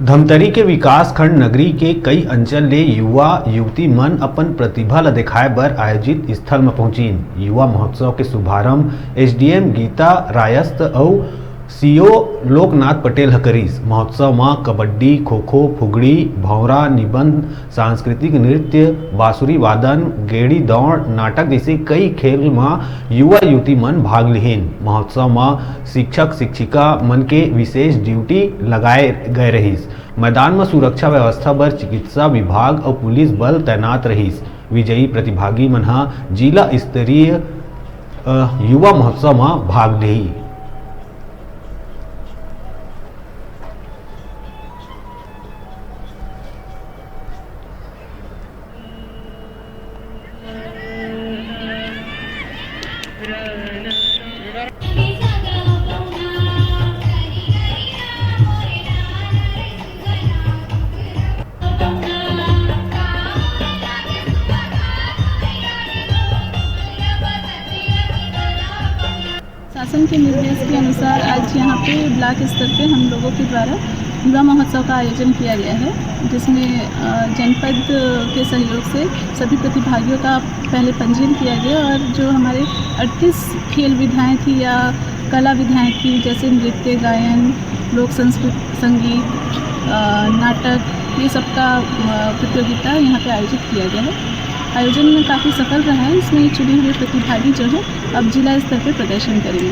धमतरी के विकास खंड नगरी के कई अंचल ले युवा युवती मन अपन प्रतिभा ल दिखाए बर आयोजित स्थल में पहुंचिन। युवा महोत्सव के शुभारंभ एसडीएम गीता रायस्त और सीओ लोकनाथ पटेल ह करिस। महोत्सव में कबड्डी, खो-खो, फुगड़ी, भौरा, निबंध, सांस्कृतिक नृत्य, बांसुरी वादन, गेड़ी दौड़, नाटक जैसे कई खेल में युवा युवती मन भाग लिहिन। महोत्सव में शिक्षक शिक्षिका मन के विशेष ड्यूटी लगाए गए रहिस। मैदान में सुरक्षा व्यवस्था बर चिकित्सा विभाग और पुलिस बल तैनात रहिस। विजयी प्रतिभागी मन ह जिला स्तरीय युवा महोत्सव में भाग लिही। शासन के निर्देश के अनुसार आज यहाँ पे ब्लॉक स्तर पे हम लोगों के द्वारा युवा महोत्सव का आयोजन किया गया है, जिसमें जनपद के सहयोग से सभी प्रतिभागियों का पहले पंजीयन किया गया और जो हमारे 38 खेल विधाएँ थी या कला विधाएँ थी, जैसे नृत्य, गायन, लोक संगीत, नाटक, ये सब का प्रतियोगिता यहाँ पे आयोजित किया गया है। आयोजन में काफ़ी सफल रहा है। इसमें चुने हुए प्रतिभागी जो है अब जिला स्तर पर प्रदर्शन करेंगे।